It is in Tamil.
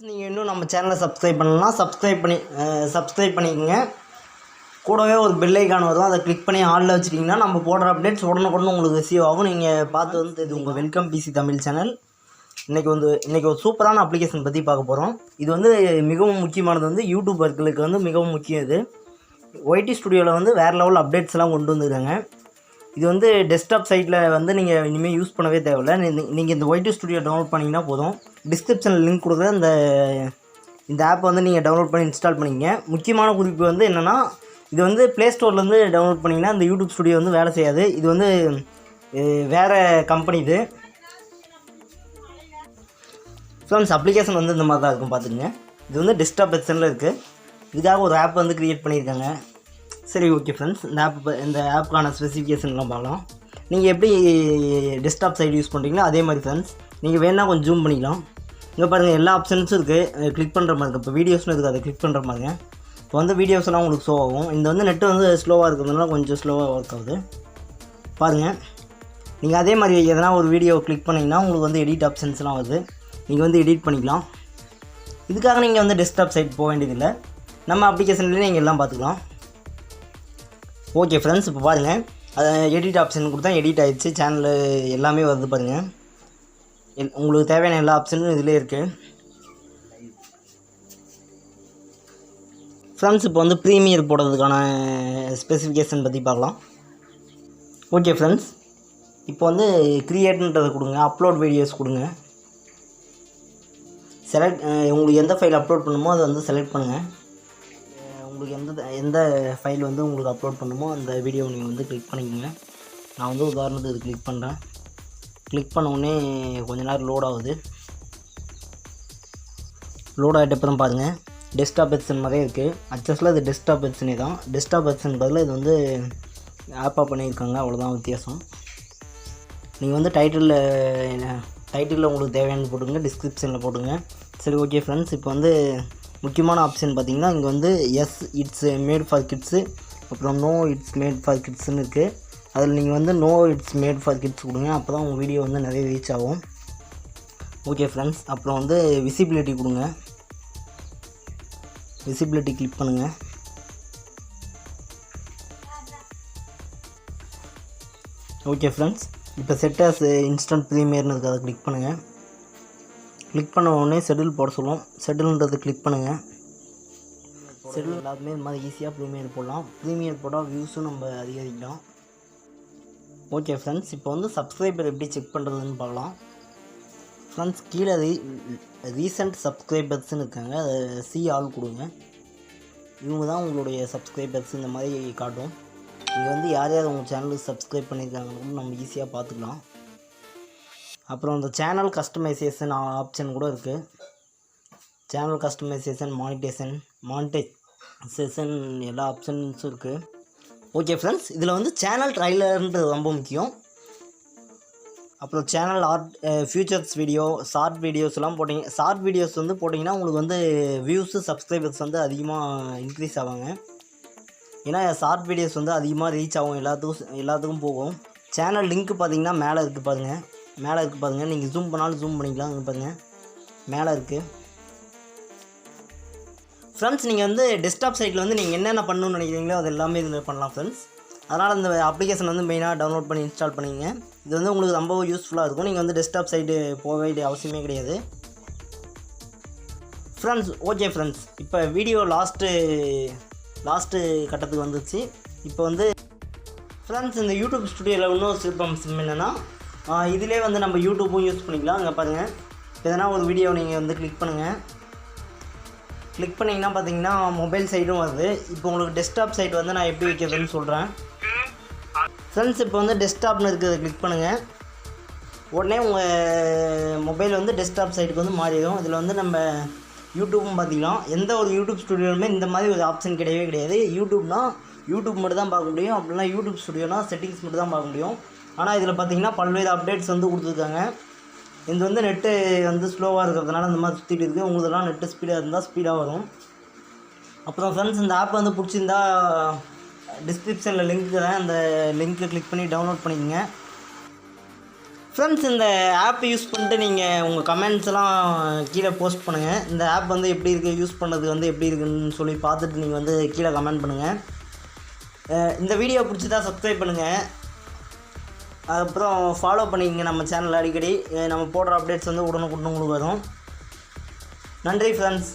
நீங்கள் இன்னும் நம்ம சேனலை சப்ஸ்கிரைப் பண்ணலாம், சப்ஸ்கிரைப் பண்ணிக்கோங்க. கூடவே ஒரு பெல் ஐக்கான் வரும், அதை கிளிக் பண்ணி ஆலில் வச்சுட்டிங்கன்னா நம்ம போடுற அப்டேட்ஸ் உடனுக்குடன் உங்களுக்கு ரிசீவ் ஆகும். நீங்கள் பார்த்து வந்து இது உங்கள் வெல்கம் பிசி தமிழ் சேனல். இன்றைக்கி ஒரு சூப்பரான அப்ளிகேஷன் பற்றி பார்க்க போகிறோம். இது வந்து மிகவும் முக்கியமானது, வந்து யூடியூபர்களுக்கு வந்து மிகவும் முக்கியம். இது ஒய்டி ஸ்டுடியோவில் வந்து வேறு லெவல் அப்டேட்ஸ்லாம் கொண்டு வந்துருக்காங்க. இது வந்து டெஸ்க்டாப் சைட்டில் வந்து நீங்கள் இனிமேல் யூஸ் பண்ணவே தேவையில்லை. நீங்கள் இந்த ஒய்டி ஸ்டுடியோ டவுன்லோட் பண்ணிங்கன்னா போதும். டிஸ்கிரிப்ஷனில் லிங்க் கொடுக்குற இந்த ஆப் வந்து நீங்கள் டவுன்லோட் பண்ணி இன்ஸ்டால் பண்ணிக்கங்க. முக்கியமான குறிப்பு வந்து என்னென்னா, இது வந்து ப்ளே ஸ்டோர்லேருந்து டவுன்லோட் பண்ணிங்கன்னா இந்த யூடியூப் ஸ்டுடியோ வந்து வேலை செய்யாது. இது வந்து வேறு கம்பெனி. இது ஃப்ரெண்ட்ஸ், அப்ளிகேஷன் வந்து இந்த மாதிரி தான் இருக்கும், பார்த்துக்குங்க. இது வந்து டெஸ்க்டாப் வெர்ஷனில் இருக்குது. இதுக்காக ஒரு ஆப் வந்து க்ரியேட் பண்ணியிருக்காங்க. சரி, ஓகே ஃப்ரெண்ட்ஸ், இந்த ஆப்புக்கான ஸ்பெசிஃபிகேஷன்லாம் பார்க்கலாம். நீங்கள் எப்படி டெஸ்க்டாப் சைடு யூஸ் பண்ணுறீங்களோ அதே மாதிரி ஃப்ரெண்ட்ஸ், நீங்கள் வேணால் கொஞ்சம் ஜூம் பண்ணிக்கலாம். இங்கே பாருங்கள், எல்லா ஆப்ஷன்ஸும் இருக்குது, கிளிக் பண்ணுற மாதிரி இருக்குது. இப்போ வீடியோஸ்னு இருக்குது, அதை கிளிக் பண்ணுற மாதிரிங்க. இப்போ வந்து வீடியோஸ்லாம் உங்களுக்கு ஷோ ஆகும். இந்த வந்து நெட்டு வந்து ஸ்லோவாக இருக்கிறதுனால கொஞ்சம் ஸ்லோவாக ஒர்க் ஆகுது. பாருங்கள், நீங்கள் அதே மாதிரி எதனா ஒரு வீடியோ கிளிக் பண்ணிங்கன்னா உங்களுக்கு வந்து எடிட் ஆப்ஷன்ஸ்லாம் வருது. நீங்கள் வந்து எடிட் பண்ணிக்கலாம். இதுக்காக நீங்கள் வந்து டெஸ்க்டாப் சைட் போக வேண்டியதில்லை, நம்ம அப்ளிகேஷன்லேயே நீங்கள் எல்லாம் பார்த்துக்கலாம். ஓகே ஃப்ரெண்ட்ஸ், இப்போ பாருங்கள், அதை எடிட் ஆப்ஷன் கொடுத்தா எடிட் ஆகிடுச்சு. சேனல் எல்லாமே வருது பாருங்கள். உங்களுக்கு தேவையான எல்லா ஆப்ஷனும் இதிலே இருக்குது. ஃப்ரெண்ட்ஸ், இப்போ வந்து ப்ரீமியர் போடுறதுக்கான ஸ்பெசிஃபிகேஷன் பற்றி பார்க்கலாம். ஓகே ஃப்ரெண்ட்ஸ், இப்போ வந்து க்ரியேட்ன்றதை கொடுங்க, அப்லோட் வீடியோஸ் கொடுங்க. உங்களுக்கு எந்த ஃபைல் அப்லோட் பண்ணுமோ அதை வந்து செலக்ட் பண்ணுங்கள். உங்களுக்கு எந்த ஃபைல் வந்து உங்களுக்கு அப்லோட் பண்ணுமோ அந்த வீடியோவை நீங்கள் வந்து கிளிக் பண்ணிக்கோங்க. நான் வந்து உதாரணத்துக்கு இது கிளிக் பண்ணுறேன். கிளிக் பண்ண உடனே கொஞ்ச நேரம் லோட் ஆகுது. லோட் ஆகிட்ட அப்புறம் பாருங்கள், டெஸ்க்டாப் வெர்ஷன் மாதிரியே இருக்குது. அச்சஸில் இது டெஸ்க்டாப் வெர்ஷனே தான். டெஸ்க்டாப் வெர்ஷன் பதில் இது வந்து ஆப்பாக பண்ணியிருக்காங்க, அவ்வளோதான் வித்தியாசம். நீங்கள் வந்து டைட்டிலில் உங்களுக்கு தேவையானது போட்டுங்க, டிஸ்கிரிப்ஷனில் போட்டுங்க. சரி, ஓகே ஃப்ரெண்ட்ஸ், இப்போ வந்து முக்கியமான ஆப்ஷன் பார்த்திங்கன்னா, இங்கே வந்து yes it's made for kids, அப்புறம் நோ இட்ஸ் மேட் ஃபார் கிட்ஸ்ன்னு இருக்குது. அதில் நீங்கள் வந்து no it's made for kids கொடுங்க, அப்போ தான் உங்கள் வீடியோ வந்து நிறைய ரீச் ஆகும். ஓகே ஃப்ரெண்ட்ஸ், அப்புறம் வந்து விசிபிலிட்டி கொடுங்க. விசிபிலிட்டி கிளிக் பண்ணுங்கள். ஓகே ஃப்ரெண்ட்ஸ், இப்போ செட் ஆஸ் இன்ஸ்டன்ட் ப்ரீமியர்னு இருக்குது, அதை கிளிக் பண்ணுங்கள். கிளிக் பண்ண உடனே ஷெட்யூல் போட சொல்லும். ஷெட்யூல்ன்றதை கிளிக் பண்ணுங்கள். ஷெட்யூல் எல்லாத்துமே இந்த மாதிரி ஈஸியாக ப்ரீமியர் போடலாம். ப்ரீமியர் போட்டால் வியூஸும் நம்ம அதிகரிக்கலாம். ஓகே ஃப்ரெண்ட்ஸ், இப்போ வந்து சப்ஸ்கிரைபர் எப்படி செக் பண்ணுறதுன்னு பார்க்கலாம். ஃப்ரெண்ட்ஸ், கீழே ரீசெண்ட் சப்ஸ்கிரைபர்ஸ்ன்னு இருக்காங்க, அதை சி ஆல் கொடுங்க. இவங்க தான் உங்களுடைய சப்ஸ்கிரைபர்ஸ் இந்த மாதிரி காட்டும். இங்கே வந்து யார் யார் உங்கள் சேனலுக்கு சப்ஸ்கிரைப் பண்ணியிருக்காங்கன்னு நம்ம ஈஸியாக பார்த்துக்கலாம். அப்புறம் இந்த சேனல் கஸ்டமைசேஷன் ஆப்ஷன் கூட இருக்குது. சேனல் கஸ்டமைசேஷன், மானிட்டைசேஷன் எல்லா ஆப்ஷன்ஸும் இருக்குது. ஓகே ஃப்ரெண்ட்ஸ், இதில் வந்து சேனல் ட்ரைலர்ன்றது ரொம்ப முக்கியம். அப்புறம் சேனல் ஃபியூச்சர்ஸ் வீடியோ, ஷார்ட் வீடியோஸ்லாம் போட்டிங்க. ஷார்ட் வீடியோஸ் வந்து போட்டிங்கன்னா உங்களுக்கு வந்து வியூஸு, சப்ஸ்கிரைபர்ஸ் வந்து அதிகமாக இன்க்ரீஸ் ஆவாங்க. ஏன்னா ஷார்ட் வீடியோஸ் வந்து அதிகமாக ரீச் ஆகும், எல்லாத்துக்கும் போகும். சேனல் லிங்க் பார்த்திங்கன்னா மேலே இருக்குது பாருங்கள். நீங்கள் ஜூம் பண்ணாலும் ஜூம் பண்ணிக்கலாம். இங்கே பாருங்கள், மேலே இருக்குது. ஃப்ரெண்ட்ஸ், நீங்கள் வந்து டெஸ்க்டாப் சைட்டில் வந்து நீங்கள் என்னென்ன பண்ணணும்னு நினைக்கிறீங்களோ அது எல்லாமே இதில் பண்ணலாம் ஃப்ரெண்ட்ஸ். அதனால் இந்த அப்ளிகேஷன் வந்து மெயினாக டவுன்லோட் பண்ணி இன்ஸ்டால் பண்ணிங்க. இது வந்து உங்களுக்கு ரொம்ப யூஸ்ஃபுல்லாக இருக்கும். நீங்கள் வந்து டெஸ்க்டாப் சைட்டு போக வேண்டிய அவசியமே கிடையாது ஃப்ரெண்ட்ஸ். ஓகே ஃப்ரெண்ட்ஸ், இப்போ வீடியோ லாஸ்ட்டு கட்டத்துக்கு வந்துச்சு. இப்போ வந்து ஃப்ரெண்ட்ஸ், இந்த யூடியூப் ஸ்டுடியோவில் இன்னும் சிறப்பம்சம் என்னென்னா, இதிலே வந்து நம்ம யூடியூப்பும் யூஸ் பண்ணிக்கலாம். அங்கே பாருங்கள், எதனா ஒரு வீடியோ நீங்கள் வந்து கிளிக் பண்ணுங்கள். கிளிக் பண்ணிங்கன்னா பார்த்தீங்கன்னா மொபைல் சைடும் வருது. இப்போ உங்களுக்கு டெஸ்க்டாப் சைட் வந்து நான் எப்படி வைக்கிறதுன்னு சொல்கிறேன் ஃப்ரெண்ட்ஸ். இப்போ வந்து டெஸ்க்டாப்னு இருக்கிறத கிளிக் பண்ணுங்கள். உடனே உங்கள் மொபைல் வந்து டெஸ்க்டாப் சைட்டுக்கு வந்து மாறிடும். இதில் வந்து நம்ம யூடியூப்பும் பார்த்திக்கலாம். எந்த ஒரு யூடியூப் ஸ்டுடியோலுமே இந்த மாதிரி ஒரு ஆப்ஷன் கிடையவே கிடையாது. யூடியூப் மட்டும் தான் பார்க்க முடியும். அப்படின்னா யூடியூப் ஸ்டுடியோனா செட்டிங்ஸ் மட்டும் தான் பார்க்க முடியும். ஆனால் இதில் பார்த்திங்கன்னா பல்வேறு அப்டேட்ஸ் வந்து கொடுத்துருக்காங்க. இது வந்து நெட்டு வந்து ஸ்லோவாக இருக்கிறதுனால இந்த மாதிரி சுற்றிட்டு இருக்குது. உங்களுதெல்லாம் நெட்டு ஸ்பீடாக இருந்தால் ஸ்பீடாக வரும். அப்புறம் ஃப்ரெண்ட்ஸ், இந்த ஆப் வந்து பிடிச்சிருந்தா டிஸ்கிரிப்ஷனில் லிங்க் தரேன், அந்த லிங்க்கை கிளிக் பண்ணி டவுன்லோட் பண்ணிக்கோங்க. ஃப்ரெண்ட்ஸ், இந்த ஆப் யூஸ் பண்ணிட்டு நீங்கள் உங்கள் கமெண்ட்ஸ்லாம் கீழே போஸ்ட் பண்ணுங்கள். இந்த ஆப் வந்து எப்படி இருக்குது, யூஸ் பண்ணுறது வந்து எப்படி இருக்குன்னு சொல்லி பார்த்துட்டு நீங்கள் வந்து கீழே கமெண்ட் பண்ணுங்கள். இந்த வீடியோ பிடிச்சிட்டா சப்ஸ்கிரைப் பண்ணுங்கள். அதுக்கப்புறம் ஃபாலோ பண்ணிக்கங்க நம்ம சேனலில். அடிக்கடி நம்ம போடுற அப்டேட்ஸ் வந்து உடனுக்குடன் உங்களுக்கு வரும். நன்றி ஃப்ரெண்ட்ஸ்.